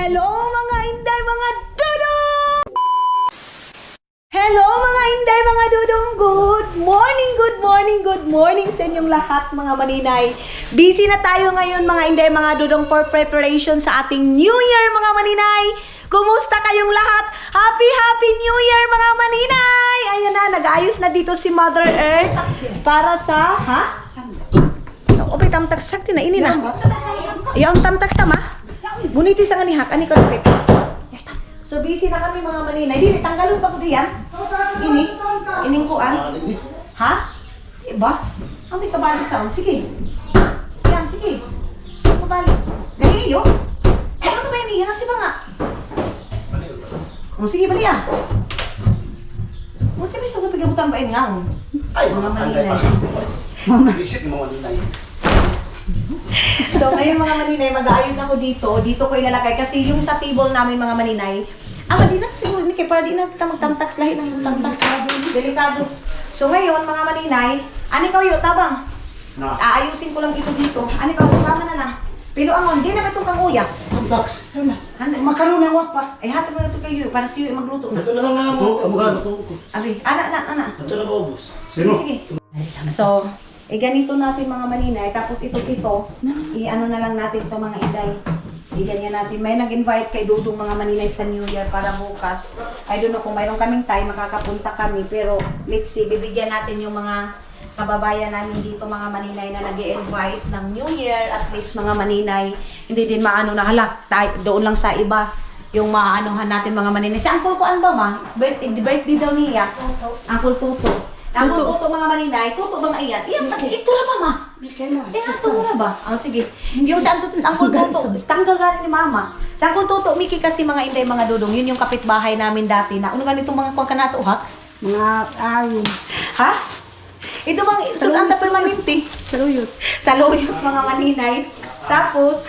Hello mga Inday, mga dudong! Hello mga Inday, mga dudong! Good morning, good morning, good morning sa inyong lahat mga maninay. Busy na tayo ngayon mga Inday, mga dudong for preparation sa ating New Year mga maninay. Kumusta kayong lahat? Happy, happy New Year mga maninay! Ayan na, nag-ayos na dito si Mother Earth para sa, ha? Opay, tamtags, sakti na, ini na. Yung tamtags tama? Guniti sa kanihak, ani ka lupit. So busy na kami mga maninay. Dili, tanggalon pa ko diyan. Ining kuan. Ha? Iba? May kabali sound. Sige. Yan, sige. Kabali. Ganiyo? Ano ba yun? Yan kasi ba nga? Sige, bali ah. Sige, sa mga pigabutan ba yun nga? Ay, mga maninay. Visit mo maninay. So ngayon mga maninay, mag-aayos ako dito. Dito ko ilalagay kasi yung sa table namin mga maninay, di na siguro ni kay para di na kita magtamtax lahi ng tamtax. Delikado. So ngayon mga maninay, ani kayo tabang. Aayusin ko lang ito dito. Ani kayo sama na lang. Pero angon, di na ba itong kang uya? Tamtax. Makaroon na wak pa. Ay hati mo na ito kayo para siyo magluto na. Ito na lang naman. Ito. Abi, ana. Ito na ba ubos? Sige. So, ganito natin mga maninay, tapos ito, i-ano na lang natin ito mga Inday. I-ganyan natin. May nag-invite kay Dudong mga maninay sa New Year para bukas. I don't know kung mayroon kaming time, makakapunta kami. Pero let's see, bibigyan natin yung mga kababayan namin dito mga maninay na nag-i-invite ng New Year. At least mga maninay, hindi din maano na halak. Doon lang sa iba yung maanohan natin mga maninay. Si Uncle ko ano ba ma? Birthday daw niya. Uncle Tuto. Uncle Tuto mga maninay, Tuto ba nga iyan? Iyan, ito na ba ma? Ito na ba? Sige. Yung sa Uncle Tuto, tanggal galing ni mama. Sa Uncle Tuto, Miki kasi mga Inday, mga dudong, yun yung kapitbahay namin dati na. Ano ganitong mga kuwan ka nato, ha? Mga ayon. Ha? Ito bang sulanda permanente? Saluyot. Saluyot mga maninay. Tapos,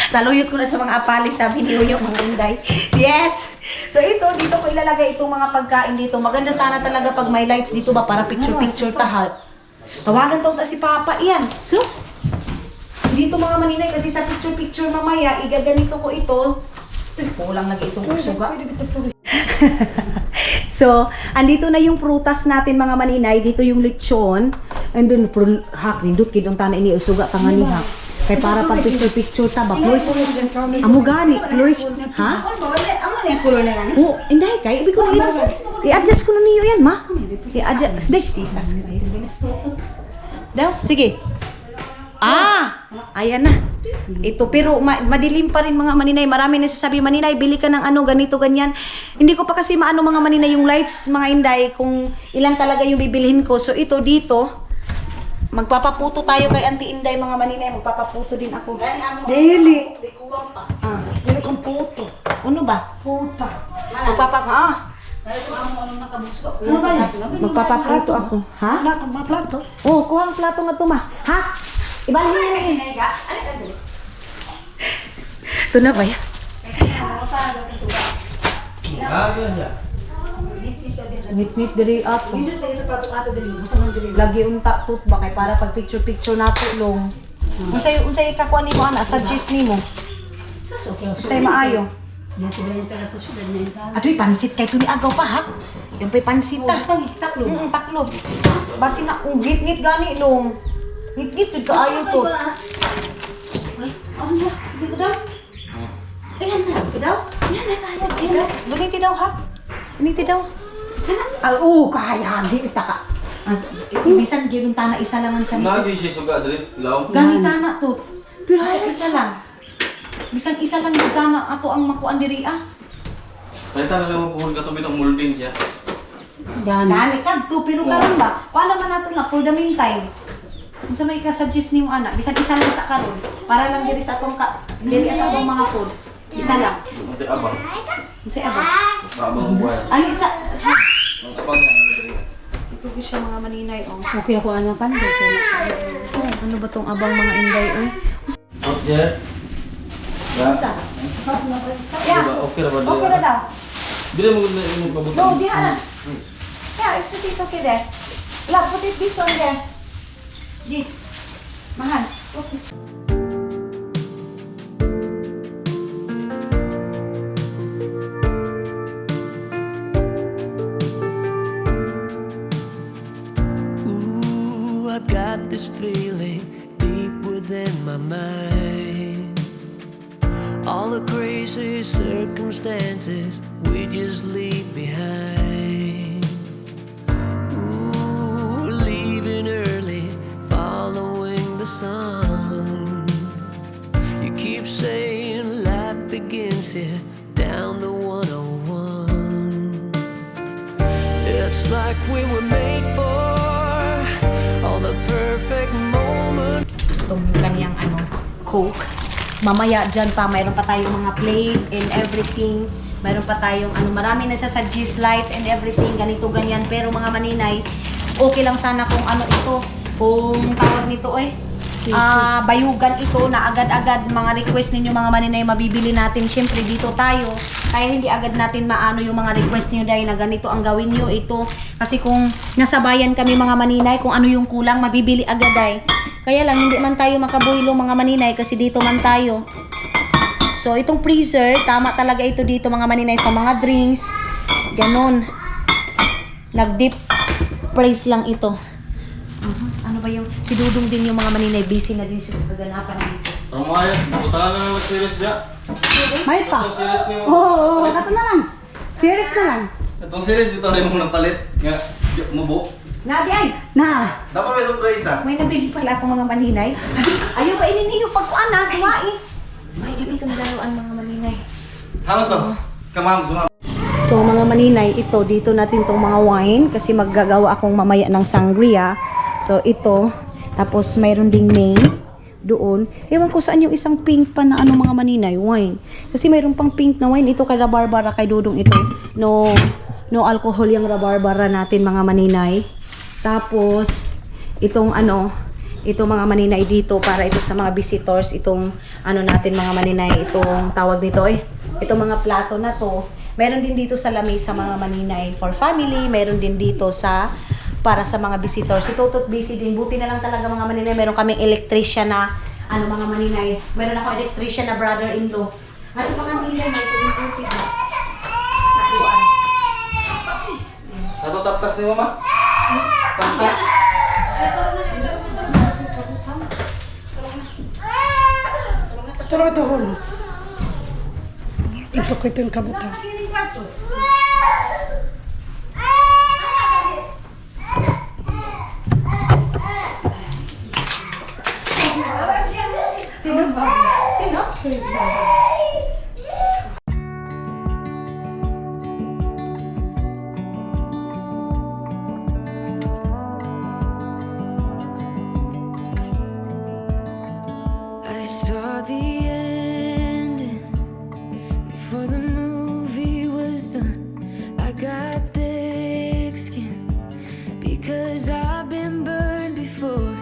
saluyot ko na sa mga apali, sabi ni Uyok mga Inday. Yes! So ito, dito ko ilalagay itong mga pagkain dito. Maganda sana talaga pag may lights dito ba para picture-picture tahal. Tawagan tong si Papa. Iyan. Sus! Dito mga maninay kasi sa picture-picture mamaya, igaganito ko ito. Uy, kulang lagi itong suga. So, andito na yung prutas natin mga maninay. Dito yung lechon. And then, nindot kidong tana ini usuga tanganiha. Kay para pag picture ta ba flores amo gani flores ha oh inday kay ibig ko i-adjust ko na niyo yan ma i-adjust Jesus daw sige ayan na ito pero madilim pa rin mga maninay marami nasasabi maninay bili ka ng ano ganito ganyan hindi ko pa kasi maano mga maninay yung lights mga inday kung ilan talaga yung bibilhin ko so ito dito magpapaputo tayo kay Auntie Inday mga maninay. Magpapaputo din ako. Dili. Dili kong puto. Ano ba? Puta. Ano ba yan? Magpapaputo ako. Ha? Wala kang mga plato. Oh, kuha ang plato nga tuma. Ha? Ibalhin niya na yun. Ito na ba yan? Ngit-ngit diri ato. Lagi unta tut ba kay para pag picture nato long. Unsay ikakuha nimo ana suggest nimo? Unsay maayo? Adoy pansit kay tuni agaw pa ha. Yung pay pansit ta. Taklo. Taklo. Basi na ngit-ngit gani long. Ngit-ngit jud kaayo to. Ay, ano? Sige ko daw. Ayan na, daw. Yan na kaya. Buniti daw ha. Buniti daw. Kaya di taka. Bisan gyud tana isa lang ang sanit. Lagi siya suga dali law. Gani tana to. Pero isa lang. Bisan isa lang gyud tana ato ang makuan diri ah. Palita na lang mo puhol ka to bitong molding siya. Gani kadto pero karon ba? Paano man nato lang for the meantime. Unsa may ka-suggest nimo ana? Bisan isa lang sa karon para lang diri sa atong diri sa atong mga foods. Isa lang. Ate abang. Unsay aba? Abang buwan. Ani sa Ang abang na dali. ito siya mga maninay oh. Okay ako ano pan. Ano ba tong abang mga inday oy? Okay. Ya. Yeah. Okay ra ba? Okay na daw. Dili mo magpabuti. No, di ana. Yeah, it is okay there. Love, put it this on there. This. Mahal. Put this. all the crazy circumstances we just leave behind. Ooh, we're leaving early, following the sun. You keep saying life begins here, down the 101. It's like we were made for all the perfect moments. Itong kanyang Coke. Mamaya dyan pa, mayroon pa tayong mga plate and everything. Mayroon pa tayong marami na sa G's lights and everything, ganito, ganyan. Pero mga maninay, okay lang sana kung ito, kung tawag nito bayugan ito na agad-agad mga request ninyo mga maninay, mabibili natin syempre dito tayo. Kaya hindi agad natin maano yung mga request niyo dahil na ganito ang gawin niyo ito. Kasi kung nasa bayan kami mga maninay, kung ano yung kulang, mabibili agad ay. Kaya lang hindi man tayo makabuhilo mga maninay kasi dito man tayo. So itong freezer, tama talaga ito dito mga maninay sa mga drinks. Ganon. Nag-deep freeze lang ito. Ano ba yung, si Dudong din yung mga maninay, busy na din siya sa kaganapan dito. Ang mga yan, nabutangan na naman series niya. May pa. Itong series niyo. Oo, ito na lang. Serious na lang. Itong series, bitaw na yung napalit. Nga, mubo. Nabi ay! Na. Dapat may surprise ah. May nabili pala ako mga maninay. Ayaw ba ininiyo pagkuan na, kumain. May nabili kang laruan mga maninay. Hama to. Kamam, sumam. So mga maninay, ito, dito natin tong mga wine kasi maggagawa akong mamaya ng sangria. So ito, tapos mayroon ding May doon. Ewan ko saan yung isang pink pa na mga maninay, wine. Kasi mayroon pang pink na wine. Ito kay Rabarbara, kay Dudong ito. No alcohol yung Rabarbara natin mga maninay. Tapos, itong itong mga maninay dito para ito sa mga visitors, itong natin mga maninay, itong tawag dito itong mga plato na to. Meron din dito sa lamesa mga maninay for family, meron din dito sa para sa mga visitors. Si Totot busy din. Buti na lang talaga mga maninay, meron kaming electrician na mga maninay. Meron ako electrician na brother-in-law. At ito mga maninay, may tubig na. Nakuhaan. Satu tapos ni mama. Pantas. Tulog ito hulos. Ito ko ito yung kabutan. Sino ba? Sino? I saw the ending before the movie was done. I got thick skin because I've been burned before.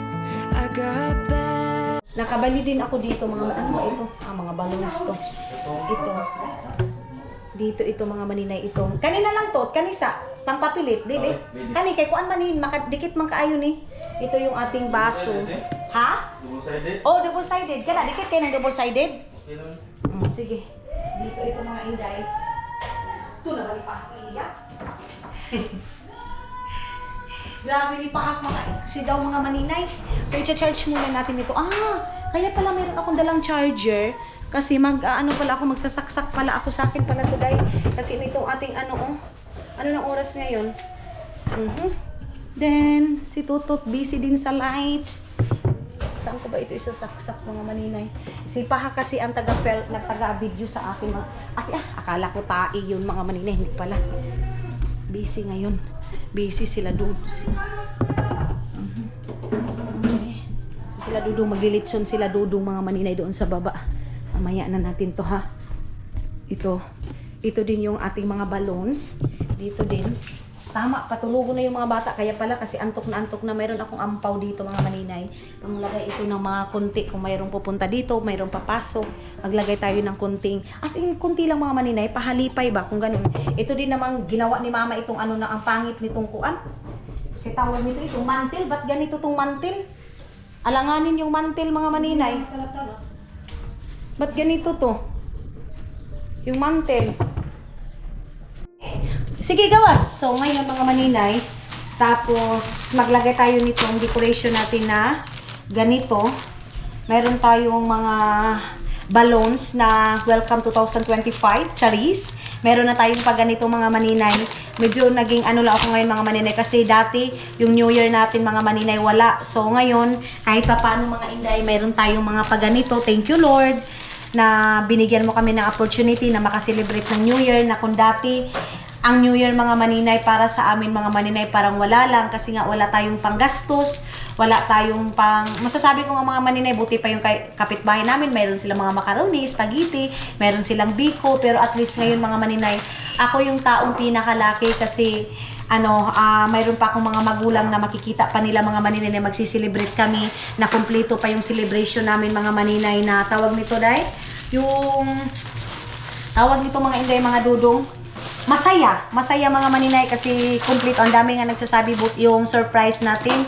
I got bad. Nakabali din ako dito mga ano ba ito? Mga balloons to. Ito. Dito ito mga maninay itong. Kanina lang to, kanisa pangpapilit, dili. Kani kay kuan manin makadikit man kaayo ni. Ito yung ating baso. Ha? Double-sided. Oh, double-sided. Kana dikit kay ng double-sided? Okay lang. Sige. Dito ito mga inday. Ito na ba ni Pakiya? Grabe ni Pahak kasi daw mga maninay. So i-charge muna natin ito. Kaya pala meron akong dalang charger. Kasi pala ako, magsasaksak pala ako sa akin pala today. Kasi itong ating ano ng oras ngayon. Then, si Tutot busy din sa lights. Saan ko ba ito isasaksak mga maninay? Si Paha kasi ang nagtaga-video sa akin. Akala ko tae yun mga maninay. Hindi pala. Busy ngayon. Busy sila doon. Okay. So sila dudong maglilitson sila dudong mga maninay doon sa baba. Mamaya na natin to ha. Ito din yung ating mga balloons. Dito din. Tama, patulugo na yung mga bata. Kaya pala kasi antok na mayroon akong ampaw dito mga maninay. Panglagay ito ng mga konti. Kung mayroong pupunta dito, mayroong papasok. Maglagay tayo ng konting. As in, konti lang mga maninay. Pahalipay ba? Kung ganun. Ito din namang ginawa ni mama itong na ang pangit nitong kuan. Kasi tawag nito itong mantil. Ba't ganito itong mantil? Alanganin yung mantil mga maninay. Ba't ganito to? Yung mantel. Sige, gawas. So, ngayon mga maninay, tapos maglagay tayo nitong decoration natin na ganito. Meron tayong mga balloons na Welcome 2025, Charis. Meron na tayong pag ganito mga maninay. Medyo naging ano lang ako ngayon mga maninay kasi dati yung New Year natin mga maninay wala. So ngayon kahit pa paano mga inday, meron tayong mga pag ganito. Thank you Lord na binigyan mo kami ng opportunity na makaselebrate ng New Year na kung dati ang New Year mga maninay para sa amin mga maninay parang wala lang kasi nga wala tayong panggastos, wala tayong masasabi ko nga mga maninay, buti pa yung kapitbahay namin, mayroon silang mga macaroni, spaghetti, mayroon silang biko, pero at least ngayon mga maninay, ako yung taong pinakalaki kasi mayroon pa akong mga magulang na makikita pa nila mga maninay na magsiselebrate kami, na kumpleto pa yung celebration namin mga maninay na tawag nito dahil, yung tawag nito mga inday mga dudong, masaya mga maninay kasi complete. Ang dami nga nagsasabi yung surprise natin.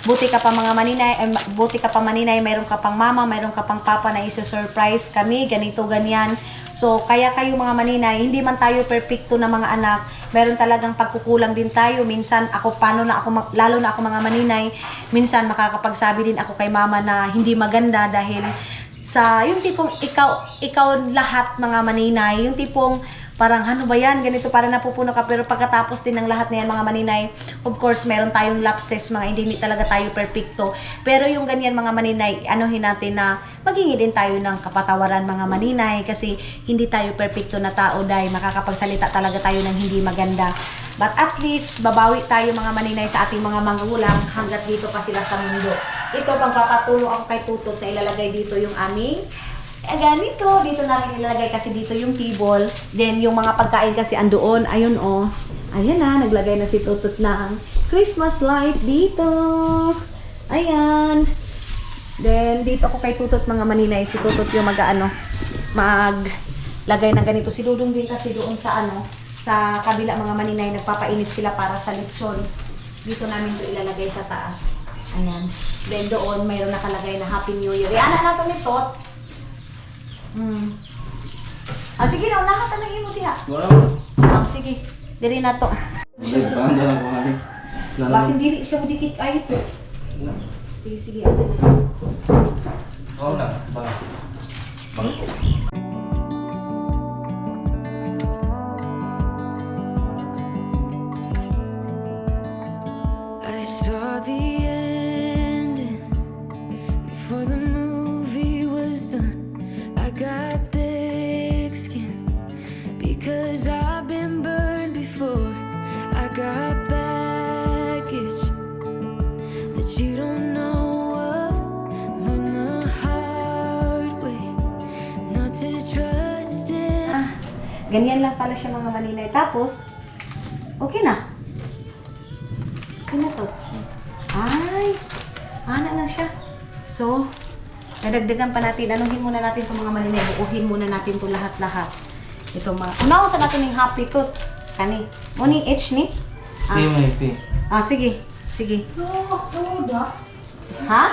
Buti ka pa mga maninay, buti ka pa maninay, mayroon ka pang mama, mayroon ka pang papa na iso-surprise kami, ganito, ganyan. So, kaya kayo mga maninay, hindi man tayo perfecto na mga anak, meron talagang pagkukulang din tayo. Minsan, lalo na ako mga maninay, minsan makakapagsabi din ako kay mama na hindi maganda dahil sa yung tipong ikaw lahat mga maninay, yung tipong parang ano ba yan, ganito para napupuno ka, pero pagkatapos din ng lahat na yan mga maninay, of course meron tayong lapses mga hindi talaga tayo perfecto, pero yung ganyan mga maninay, anuhin natin na maghingi din tayo ng kapatawaran mga maninay kasi hindi tayo perfecto na tao dahil makakapagsalita talaga tayo ng hindi maganda, but at least babawi tayo mga maninay sa ating mga magulang hanggat dito pa sila sa mundo. Ito pagpapatulo ako kay Tutot na ilalagay dito yung aming ganito, dito namin ilalagay kasi dito yung table. Then yung mga pagkain kasi andoon, ayun oh. Ayan na, naglagay na si Tutot ng Christmas light dito. Ayan. Then dito ako kay Tutot mga maninay, si Tutot yung maglagay ng ganito. Si Dudong din kasi doon sa sa kabila mga maninay, nagpapainit sila para sa lechon. Dito namin ito ilalagay sa taas. Ayan. Then doon mayroon nakalagay na Happy New Year. Ayan na nato ni Tot. Sige na, nakasan na imo diha. Wala. Sige. Diri na to. Banda lang ko ani. Basin dili siya dikit ay ito. Sige, ate na. Oo na. Ba. I saw the ending before the movie was done. I got thick skin because I've been burned before. I got baggage that you don't know of. Learn the hard way not to trust in. Ganyan lang pala siya mga maninay. Tapos, okay na. Okay na to. Ay, ana na siya. So, nadagdagan pa natin. Anuhin muna natin itong mga maninay. Buuhin muna natin ito lahat-lahat. Ito mga... Unaon sa natin yung happy tooth. Kani. Muning H ni? Sige. Sige. Ha?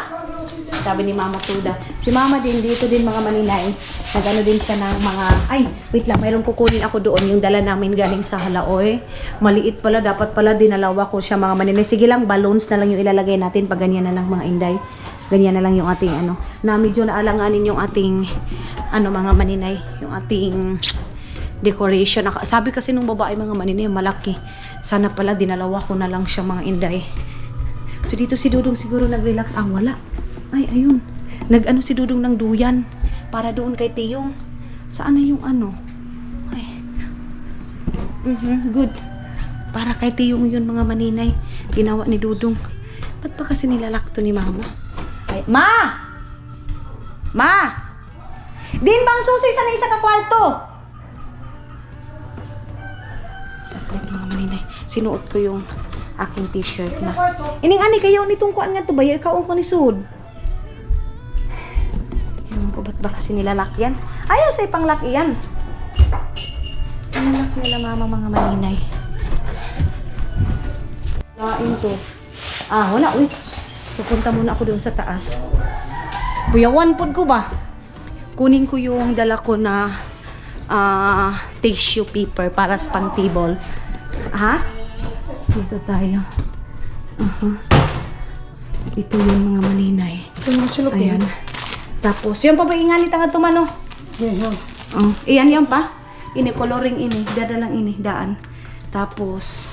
Sabi ni Mama Tuda. Si Mama din, dito din mga maninay. Nag-ano din siya ng mga... Ay, wait lang. Mayroon kukunin ako doon. Yung dala namin galing sa Halaoy. Maliit pala. Dapat pala dinalawa ko siya mga maninay. Sige lang, balloons na lang yung ilalagay natin. Pag ganyan na lang mga inday. Ganyan na lang yung ating na medyo naalanganin yung ating mga maninay, yung ating decoration. Sabi kasi nung babae mga maninay, malaki. Sana pala dinalawa ko na lang siya mga inday. So dito si Dudong siguro nag-relax. Wala. Ay, ayun. Nag-ano si Dudong ng duyan para doon kay Tiyong. Saan na yung Ay. Good. Para kay Tiyong yun mga maninay. Ginawa ni Dudong. Ba't pa kasi nilalak to ni Mama? Ay, Ma! Din bang susi sa isa ka kwarto? Saklit mga maninay. Sinuot ko yung aking t-shirt na. Ining ani kayo nitong kuan nga to ba? Ikaw ang kunisud. Ewan ko ba't ba kasi nilalak yan? Ayaw sa ipang lock yan. Nilalak nila Mama mga maninay. Kain to. Wala. Wait. Pupunta muna ako doon sa taas. Buyawan po ko ba? Kunin ko yung dala ko na tissue paper para sa pang table. Ha? Dito tayo. Ito yung mga maninay. Ayan. Tapos, yun pa ba inganit ang atumano? Deho. Iyan yan pa. Ini, coloring ini. Dadalang ini, daan. Tapos,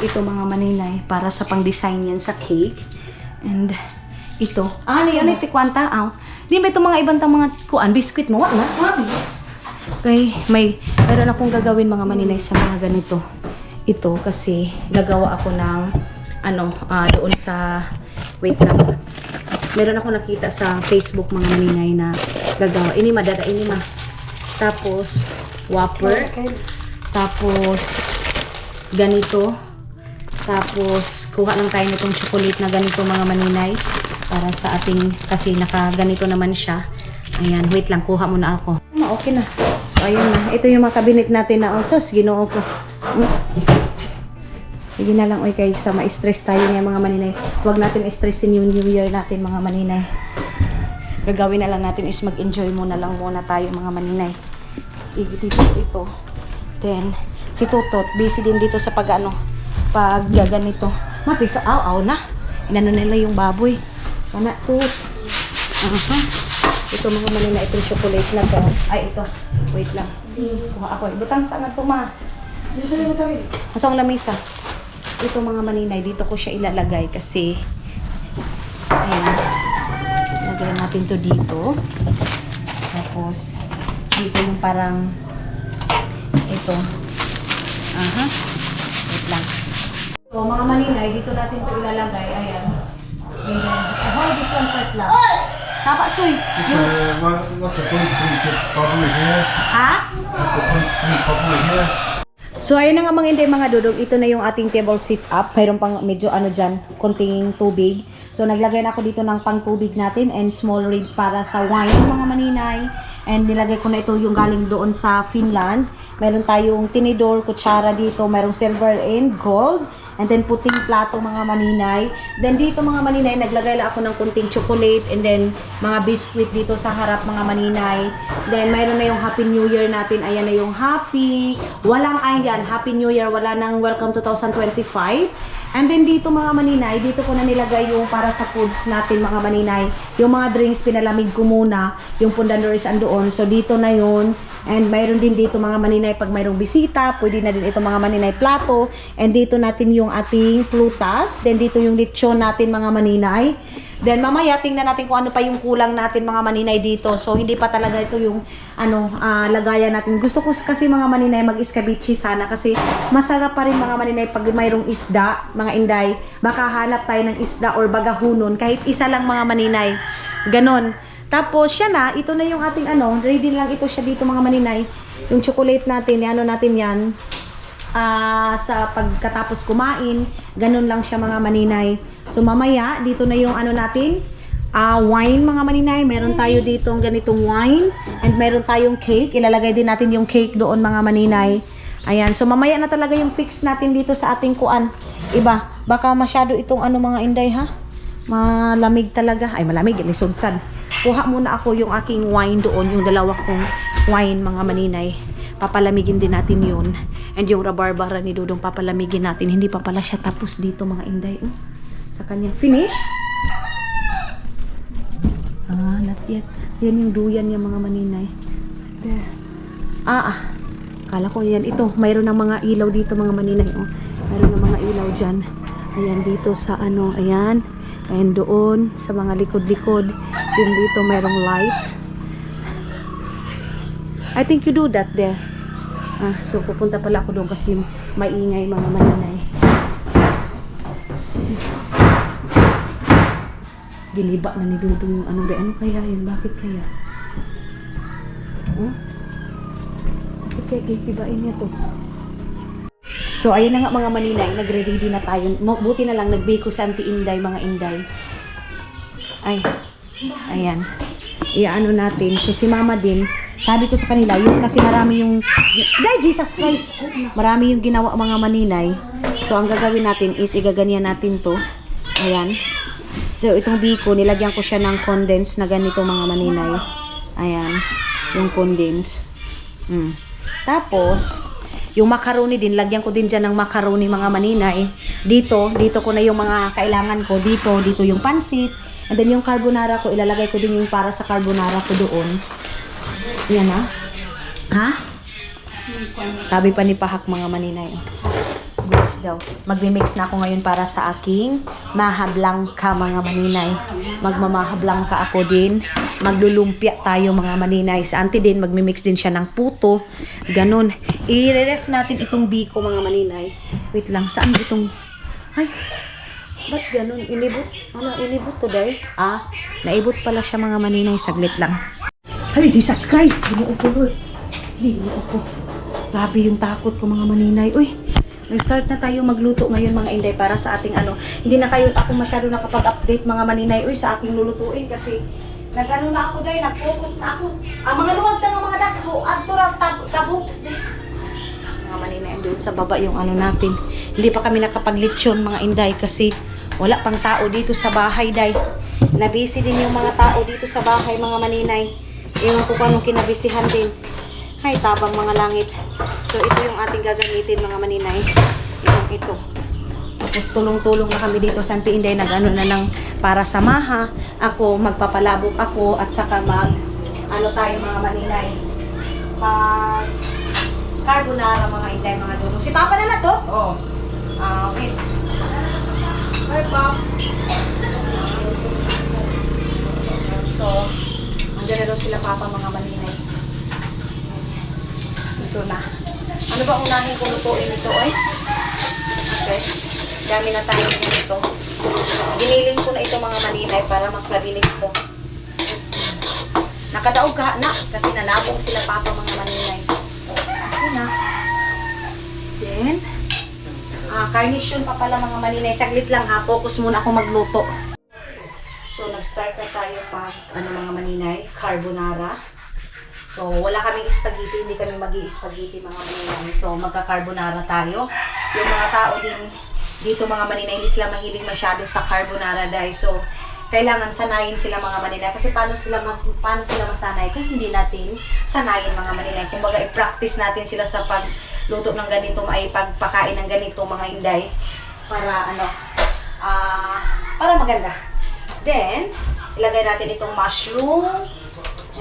ito mga maninay, para sa pang-design yan sa cake. And, ito. Ano yan, iti kwanta? Di ba ito mga ibang mga kuan, biskuit mo? Wala na? Okay, mayroon akong gagawin mga maninay sa mga ganito. Ito, kasi gagawa ako ng, doon sa, wait lang. Meron ako nakita sa Facebook mga maninay na gagawa. Ini ma. Tapos, Whopper. Tapos, ganito. Tapos, kuha lang tayo nitong chocolate na ganito mga maninay. Para sa ating, kasi naka-ganito naman siya. Ayan, wait lang, kuha muna ako. Okay na. So, ayun na. Ito yung mga cabinet natin na osos. Ginoo ko. Sige na lang, kaysa ma-stress tayo nga mga maninay. Huwag natin stressin yung New Year natin mga maninay. Gagawin na lang natin is mag-enjoy muna tayo mga maninay. Ito. Then, si Tutot, busy din dito sa pag gaganito. Mapika, aw na. Inano nila yung baboy. Sana, Tut. Ito mga maninay, itong chocolate na to. Ay, ito. Wait lang. Kuha ako. Butang saan na ito, ma? Masang lamisa. Ito mga maninay, dito ko siya ilalagay kasi ayan. Lagay natin to dito. Tapos dito yung parang ito. Wait lang. So mga maninay, dito natin to ilalagay. Ayan. Hold this one first lang. Tapa, Soy. What's the point properly here? Ha? What's the point properly here? So, ayun na nga mga dudong. Ito na yung ating table sit up. Mayroon pang medyo dyan, konting tubig. So, naglagay na ako dito ng pang tubig natin and small reed para sa wine mga maninay. And nilagay ko na ito yung galing doon sa Finland. Meron tayong tinidor, kutsara dito. Merong silver and gold. And then puting plato mga maninay. Then dito mga maninay, naglagay lang ako ng kunting chocolate and then mga biscuit dito sa harap mga maninay. Then mayroon na yung Happy New Year natin. Ayan na yung happy. Walang ayan, Happy New Year. Wala nang Welcome 2025. And then dito mga maninay, dito ko na nilagay yung para sa foods natin mga maninay. Yung mga drinks, pinalamig ko muna. Yung pundandoris andoon. So dito na yun. And mayroon din dito mga maninay pag mayroong bisita, pwede na din ito mga maninay plato. And dito natin yung ating plutas. Then dito yung lechon natin mga maninay. Then mamaya tingnan natin kung ano pa yung kulang natin mga maninay dito. So hindi pa talaga ito yung lagayan natin. Gusto ko kasi mga maninay mag-escabeche sana kasi masarap pa rin mga maninay pag mayroong isda, mga inday. Baka hanap tayo ng isda or bagahunon kahit isa lang mga maninay. Ganon. Tapos, siya na, ito na yung ating ready lang ito siya dito mga maninay. Yung chocolate natin, natin yan, sa pagkatapos kumain, ganun lang siya mga maninay. So, mamaya, dito na yung natin, wine mga maninay. Meron tayo dito ganitong wine, and meron tayong cake. Ilalagay din natin yung cake doon mga maninay. Ayan, so mamaya na talaga yung fix natin dito sa ating kuan. Iba, baka masyado itong mga inday ha. Malamig talaga. Ay, malamig, lisodsan. Kuha muna ako yung aking wine doon, yung dalawa kong wine mga maninay. Papalamigin din natin yun. And yung rabarbara ni Dudong papalamigin natin. Hindi pa pala siya tapos dito mga inday. Sa kanyang finish. Not yet. Yan yung duyan yung mga maninay. There. Kala ko yan. Ito, mayroon ng mga ilaw dito mga maninay. Mayroon ng mga ilaw dyan. Ayan, dito sa ayan. And doon, sa mga likod-likod. Yung dito, mayroong lights. I think you do that there. So, pupunta pala ako doon kasi maingay mga maninay. Giliba na ni Dudong yung ano kaya yun? Bakit kaya? Bakit kaya gigibain niya to? So, ayun na nga mga maninay, nagre-ready na tayo. Buti na lang, nagbake ko sa Auntie Inday, mga Inday. Ay, ayan. Iaano natin. So, si Mama din, sabi ko sa kanila, yun kasi marami yung, Jesus Christ! Marami yung ginawa mga maninay. So, ang gagawin natin is, igaganyan natin to. Ayan. So, itong biko, nilagyan ko siya ng condense na ganito mga maninay. Ayan. Yung condense. Tapos, yung macaroni din, lagyan ko din dyan ng macaroni mga maninay. Dito ko na yung mga kailangan ko. Dito yung pansit. And then yung carbonara ko, ilalagay ko din yung para sa carbonara ko doon. Yan na. Ha? Sabi pa ni Pahak mga maninay. Goods daw. Magmi-mix na ako ngayon para sa aking mahablangka mga maninay. Magmamahablangka ako din. Maglulumpia tayo mga maninay. Sa auntie din, magmi-mix din siya ng puto. Ganon. I-ref natin itong biko mga maninay. Wait lang, saan itong... Ay, ba't ganon? Inibot? Ano, inibot today? Ah, naibot pala siya mga maninay. Saglit lang. Ay, Jesus Christ! Binuo ko, Lord. Binuo ko. Grabe yung takot ko mga maninay. Uy, nag-start na tayo magluto ngayon mga inday para sa ating ano. Hindi na kayo ako masyado nakapag-update mga maninay. Uy, sa aking lulutuin kasi nag-ano na ako dahil, nag-focus na ako. Ang mga luwag na mga dakho, adto kabuk. Mga maninay, doon sa baba yung ano natin. Hindi pa kami nakapag-lechon mga inday kasi wala pang tao dito sa bahay day. Nabisi din yung mga tao dito sa bahay mga maninay. Ewan ko kung anong kinabisihan din. Ay, tabang mga langit. So, ito yung ating gagamitin mga maninay. Yung ito. Tapos, tulong-tulong na kami dito sa Auntie Inday. Nag-ano na ng para sa maha. Ako, magpapalabok ako. At saka ano tayo mga maninay. Carbonara mga Inday, mga dulong. Si Papa na to? Oo. Okay. Hi, Pop. So, andyan na daw sila Papa mga maninay. Ito na. Ano ba unahin kong lutuin ito, oy? Okay. Dami na tayo dito. Giniling ko na ito mga maninay para mas mabilis to. Nakadaog ka na kasi nanabong sila Papa mga maninay. Ito na. Then, carnation pa pala mga maninay. Saglit lang ha. Focus muna ako magluto. So, nag-start na tayo pag mga maninay, carbonara. So, wala kaming spaghetti, hindi kami mag-i-spaghetti mga maninay. So, magka-carbonara tayo. Yung mga tao din dito mga maninay, hindi sila mahilig masyado sa carbonara dahil. So, kailangan sanayin sila mga maninay. Kasi paano sila masanay kung hindi natin sanayin mga maninay. Kumbaga, i-practice natin sila sa pagluto ng ganito, ay pagpakain ng ganito mga inday. Para para maganda. Then, ilagay natin itong mushroom.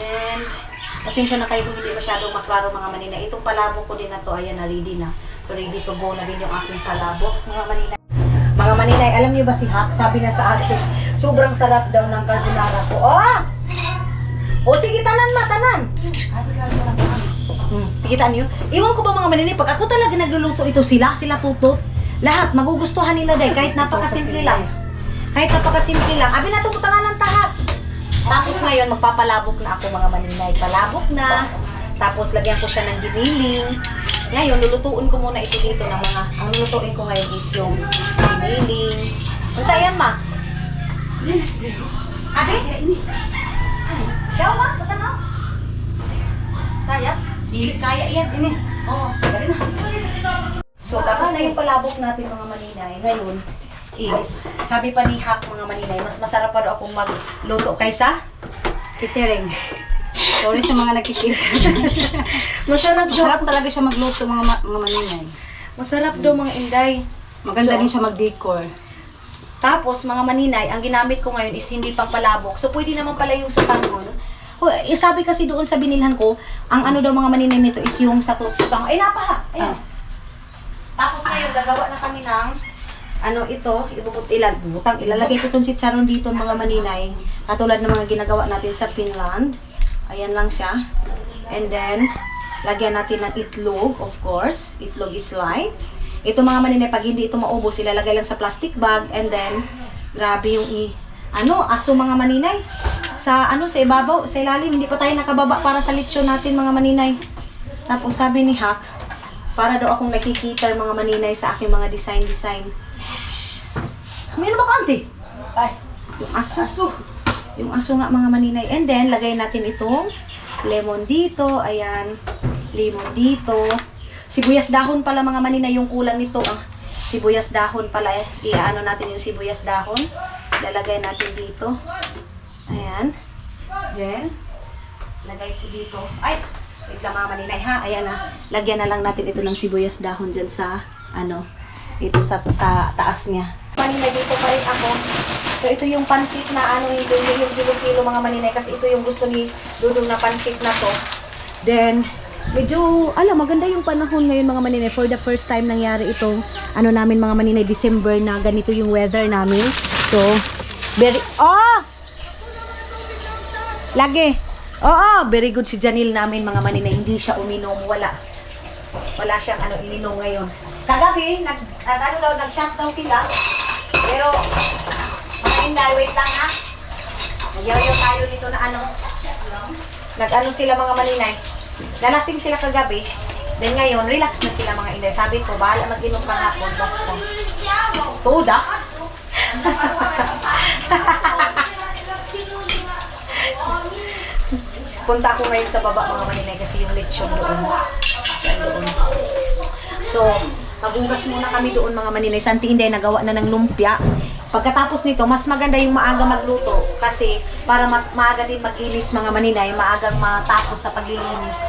And, pasensya na kayo kung hindi masyadong maklaro mga maninay. Itong palabok ko din na to, ayan na, ready na. So, ready to go na din yung aking palabok, mga maninay. Mga maninay, alam niyo ba si Hak? Sabi na sa akin, sobrang sarap daw ng carbonara ko. O sige, tanan. Tikitaan niyo? Iwan ko ba mga maninay, pag ako talaga nagluluto ito, sila tutot. Lahat, magugustuhan nila day, kahit napakasimple lang. Abi na tumutangan ng tahat. Tapos ngayon, magpapalabok na ako mga maninay. Palabok na. Tapos lagyan ko siya ng giniling. Ngayon, lulutuin ko muna ito dito ng mga... Ang lulutuin ko ngayon is yung giniling. Ano sa yan, ma? Abi? Daw, ma? Patanaw? Kaya? Dili kaya yan. Ini. Oo, dali na. So, tapos na yung palabok natin mga maninay. Ngayon, is, sabi pa ni Hak mga maninay, mas masarap pa daw akong magluto kaysa kitering. Sorry sa mga nagkikita. Masarap talaga siya magluto mga maninay. Masarap daw mga inday. Maganda din siya mag-decor. Tapos mga maninay, ang ginamit ko ngayon is hindi pang palabok. So pwede naman pala yung sa tangon. Sabi kasi doon sa binilhan ko, ang ano daw mga maninay nito is yung sa tangon. Ay napaha. Ayun. Tapos ngayon gagawa na kami ng ilalagay ko itong chicharon dito mga maninay. Katulad ng mga ginagawa natin sa Finland. Ayan lang siya. And then, lagyan natin ng itlog, of course. Itlog is light. Ito mga maninay, pag hindi ito maubos, ilalagay lang sa plastic bag. And then, grabe yung aso mga maninay. Sa ibabaw, sa ilalim, hindi pa tayo nakababa para sa lechon natin mga maninay. Tapos sabi ni Hak, para daw akong nakikita mga maninay sa aking mga design. Meron ba kanti? Ay, yung aso. Yung aso nga mga maninay. And then, lagay natin itong lemon dito. Ayan. Lemon dito. Sibuyas dahon pala mga maninay yung kulang nito. Sibuyas dahon pala. Iaano natin yung sibuyas dahon. Lalagay natin dito. Ayan. Then, lagay ko dito. Ay! Wait lang mga maninay ha. Ayan na. Lagyan na lang natin ito ng sibuyas dahon dyan sa, ito sa taas niya. Maninay, dito pa rin ako. So, ito yung pansit na yung kilo mga maninay. Kasi ito yung gusto ni Dudong na pansit na to. Then, medyo, maganda yung panahon ngayon mga maninay. For the first time nangyari itong, namin mga maninay, December na ganito yung weather namin. So, lagi. Very good si Janil namin mga maninay. Hindi siya uminom, wala siyang ininom ngayon. Kagabi, nag-shot daw sila. Pero, mga inday, wait lang ha. Nagyaw-yaw tayo dito na nag-ano sila mga maninay. Nalasing sila kagabi. Then ngayon, relax na sila mga inday. Sabi ko, bahala mag-inom ka hapon. Basta. Tuda. Punta ako ngayon sa baba mga maninay kasi yung lechon doon. So, maghugas muna kami doon mga maninay. Santi Inday nagawa na ng lumpia. Pagkatapos nito, mas maganda yung maaga magluto kasi para maaga din maglinis mga maninay, maagang matapos sa paglilinis.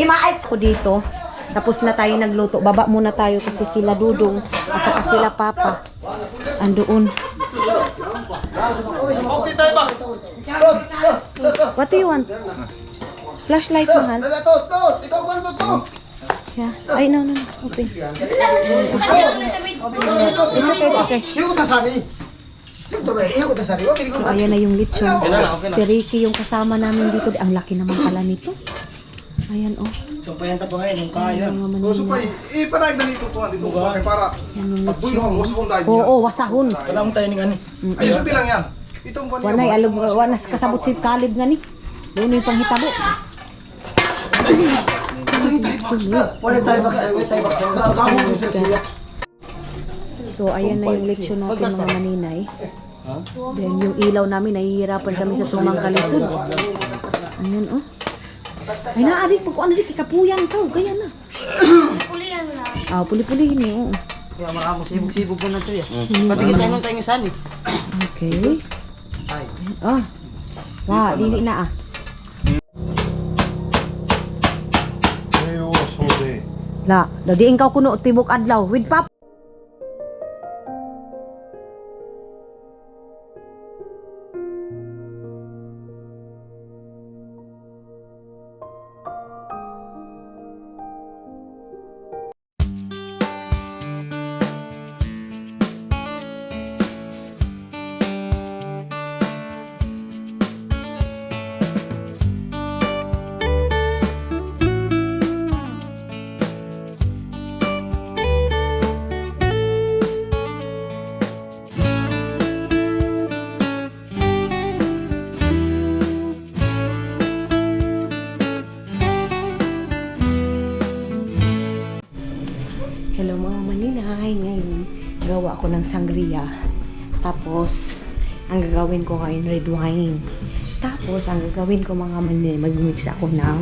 Imaay ko dito. Tapos na tayo nagluto. Baba muna tayo kasi sila Dudong at saka sila Papa andoon. What do you want? Flashlight mo, Han? Yeah. Ay, no. Open. It's okay. So, ayan na yung lechon. Si Ricky yung kasama namin dito. Ang laki naman pala nito. Ayan, So, payanta pa ngayon, yung kaya. Ipanay na dito po dito para pagbulong ang wasahon dahil. Oo, wasahon. Wala mong tayo ni gani. Ay, sunti lang yan. Itong kanina. Wanay, wanas kasabot si Kalib nga ni. Doon yung panghitabo. Wala tayo baksa. So, ayan na yung lechon natin mga maninay. Then, yung ilaw namin, nahihirapan kami sa tumangkalisod. Ayan, Ay, naadik po. Ano rin, ikapuyang ka. Gaya na. Pulihan na. Puli-pulihin eh. Oo. Kaya makakasibog-sibog ko na ito eh. Pati kita nung tayong isan eh. Okay. Wow, dili na Ayo, sorry. La, diin ka kuno tibok adlaw with pap. Hello mga maninay, ngayon gawa ako ng sangria. Tapos, ang gagawin ko ngayon red wine. Tapos, ang gagawin ko mga maninay, mag-mix ako ng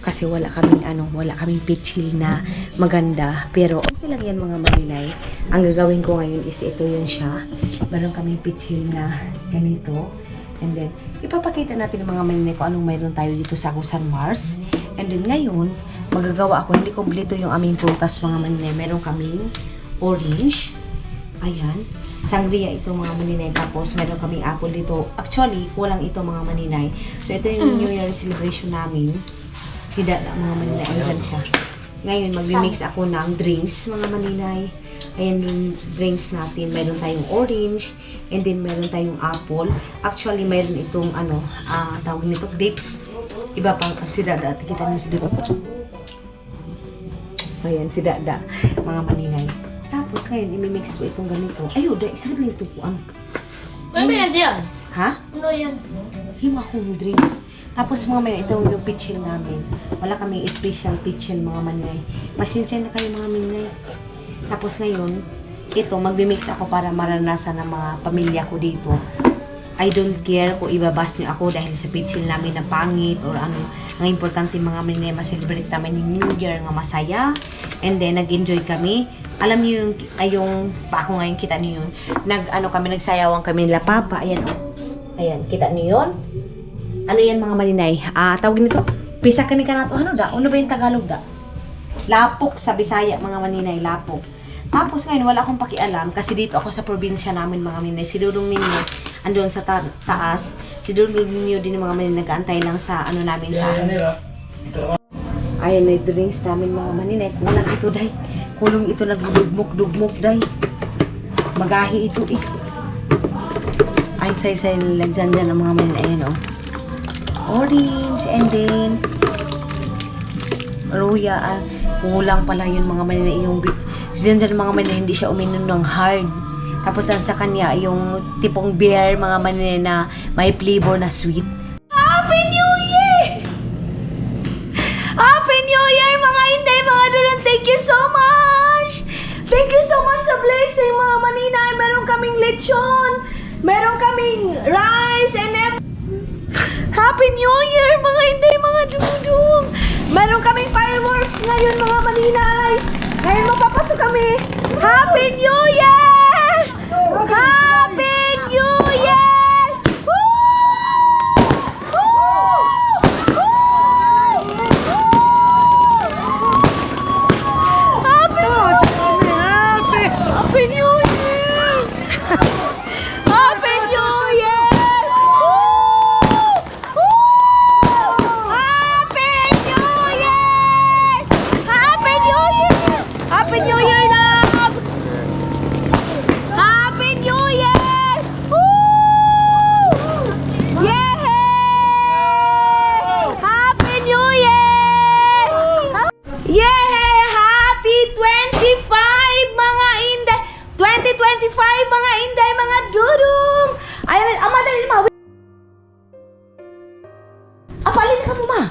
kasi wala kaming pitchil na maganda. Pero okay lang yan mga maninay. Ang gagawin ko ngayon is ito yun siya. Meron kaming pitchil na ganito. And then, ipapakita natin ng mga maninay kung anong mayroon tayo dito sa Agusan Mars. And then ngayon, magagawa ako, hindi kompleto yung aming prutas mga maninay. Meron kaming orange. Ayan. Sangria ito mga maninay. Tapos meron kaming apple dito. Actually, kulang ito mga maninay. So ito yung New Year celebration namin. Si Dada mga maninay. Andyan siya. Ngayon, magmi-mix ako ng drinks mga maninay. Ayan yung drinks natin. Meron tayong orange. And then meron tayong apple. Actually, meron itong tawag nito, grapes. Iba pang si Dada. Kita niyo si Dada. Ayan, si Dada, mga maninay. Tapos ngayon, imimix ko itong ganito. Ayun, isa rin ito po. Ano yan dyan? Ha? Ano yan? Hima kong drinks. Tapos mga maninay, ito yung pitchil namin. Wala kaming special pitchil mga maninay. Pasensya na kayo mga maninay. Tapos ngayon, ito, magmimix ako para maranasan ng mga pamilya ko dito. I don't care kung ibabas niyo ako dahil sa pitchil namin na pangit or ano. Ang importante mga maninay, ma-celebrate namin yung New Year nga masaya. And then, nag-enjoy kami. Alam niyo yung pa ako ngayon, kita niyo yun. Nagsayawang kami nila Papa. Ayan, Ayan, kita niyo yun? Ano yan mga maninay? Tawag nito? Pisa ka ni ka nato. Ano ba yung Tagalog da? Lapok sa Bisaya mga maninay, lapok. Tapos ngayon, wala akong pakialam kasi dito ako sa probinsya namin mga maninay. Si Dudong ninyo, andun sa taas. Si Dudong Ninyo din yung mga manina nag-aantay lang sa ano namin sa Yan nila. Ayan na yung drinks namin mga manina. Kulang ito, day. Kulong ito nagdugmok-dugmok, day. Magahi ito, eh. Ay, say-say nila dyan ang mga manina. Ayan, oh. Orange, and then Roya, kulang pala yun mga manina. Yung dyan mga manina, hindi siya uminom ng hard. Tapos sa kanya, yung tipong beer, mga manina na may flavor na sweet. Happy New Year! Happy New Year, mga Inday, mga Duran. Thank you so much! Thank you so much sa blessing, mga manina. Meron kaming lechon. Meron kaming rice and Happy New Year, mga Inday, mga Dudong. Meron kaming fireworks ngayon, mga maninay. Ngayon mapapato kami. Happy New Year! Happy New Year! Woo! Woo! Happy New Year! Happy New Year! Woo! Happy New Year! Happy New Year! Happy New Year, love! Happy New Year! Woo! Yeah! Happy New Year! Yeah! Happy 25 mga Inday! 2025 mga Inday, mga Dudong! Ay, ama, dali ma! Apalin ka mo, ma!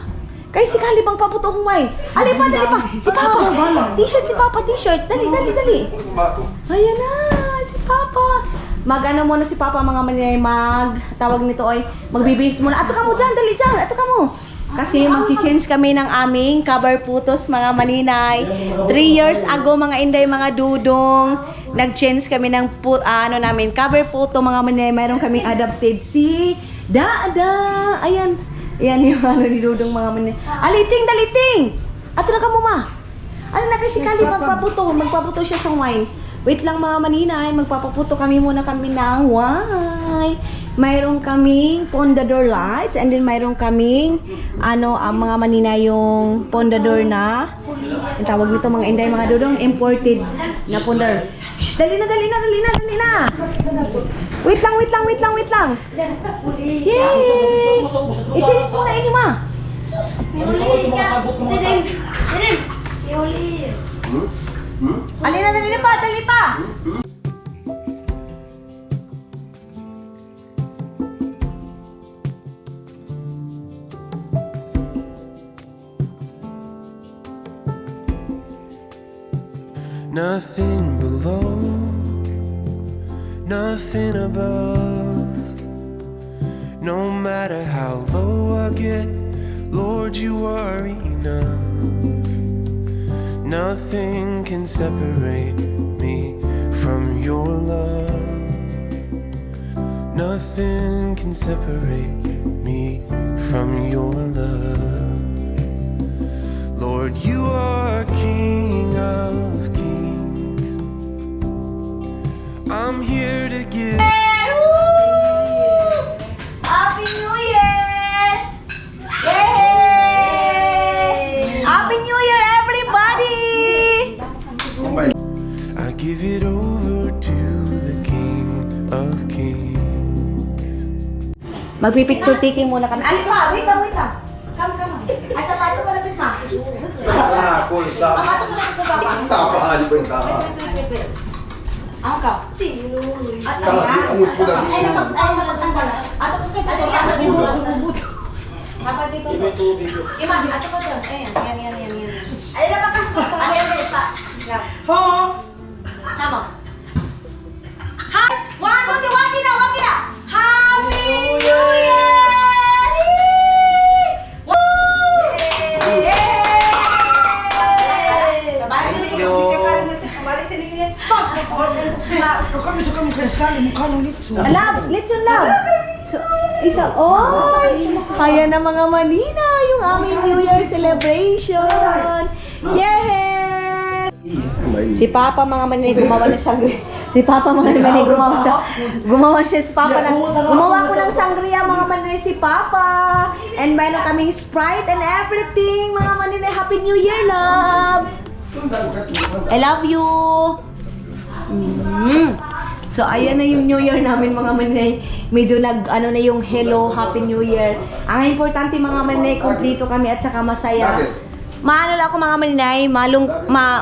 Kay si Kali bang paputo humay. Ali pa, dali pa. Si Papa. T-shirt ni Papa, t-shirt. Dali. Ayan na, si Papa. Mag-ano muna si Papa, mga maninay, tawag nito ay, magbibihis muna. Ato ka mo dyan, dali dyan. Ato ka mo. Kasi mag-change kami ng aming cover photos, mga maninay. 3 years ago, mga Inday, mga Dudong, nag-change kami ng namin, cover photo, mga maninay. Mayroon kaming adopted si Dada. Ayan. Yan yung ano ni Dudong, mga maninay. Aliting, daliting! Ato na ka mo, ma. Ano na kasi Kali, magpaputo siya sa wine. Wait lang, mga maninay, magpapaputo kami muna kami ng wine. Mayroon kaming pondador lights, and then mayroon kaming ang mga maninay yung pondador na, ang tawag nito mga Inday, mga Dudong, imported na pondador. Shh, dali na. Wait lang. Yay! I-change mo na ini, ma. Dali pa. Nothing below, nothing above. No matter how low I get, Lord, you are enough. Nothing can separate me from your love. Nothing can separate me from your love. Lord, you are King of Kings. I'm here to give. Happy New Year! Yay! Happy New Year, everybody! I give it over to the King of Kings. Magpipicture taking muna kami. Ali pa, wait lang. Come. Ay, sapato ka na, Pit, ma. Ako, isa. Sapato ka na sa baba. Tapahali ba yung kaha? Wait. Ang ka. Kasi amot ko lang. Ay, napagtanggal. Ato ko kita. Kapag dito. Ima, ato ko dyan. Ayan. Ay, napagtanggal. Ayan, pa. Tama. Ha! One, two, three, wagi na. Happy New Year! Alam, lechon lang. So, isa, kaya na mga manina yung aming New Year celebration. Yay! Si Papa mga manay gumawa na sangria. Si Papa mga manay gumawa siya si Papa ng gumawa ko ng sangria mga manay si Papa. And mayroon kaming Sprite and everything mga manay. Happy New Year, love. I love you. So ayan na yung New Year namin mga manay. Medyo na yung hello, Happy New Year. Ang importante mga manay, kumpleto kami at saka masaya. Maano lang ako mga manay,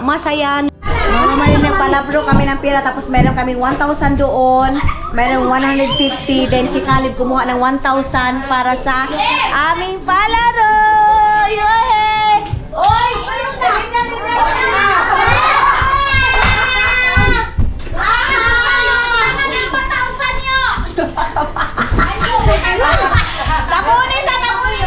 masaya. Mga manay, palabro kami ng pera tapos meron kaming 1,000 doon. Meron 150. Then si Caleb kumuha ng 1,000 para sa aming palaro. Yohe! Oy! Tapunin sa tapunin!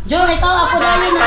Jol, ikaw ako dali na.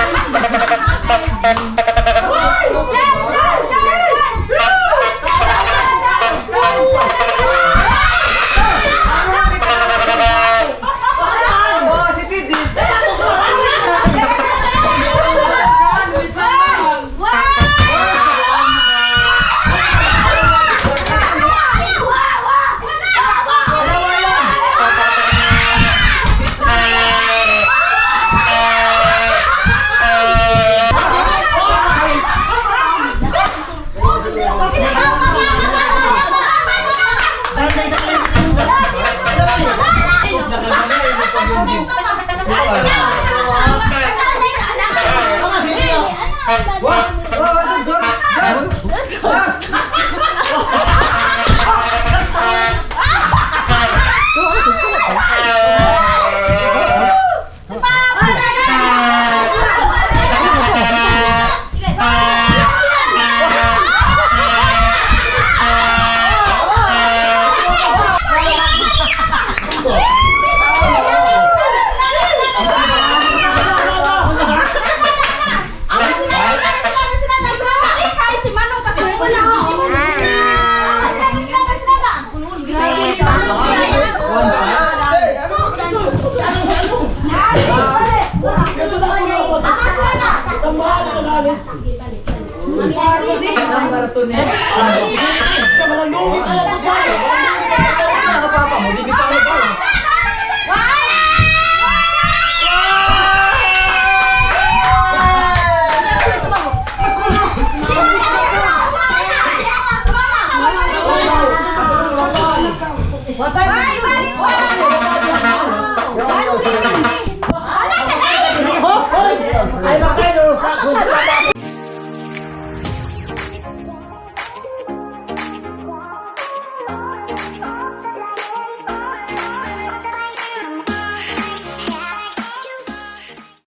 Malang lugi ka.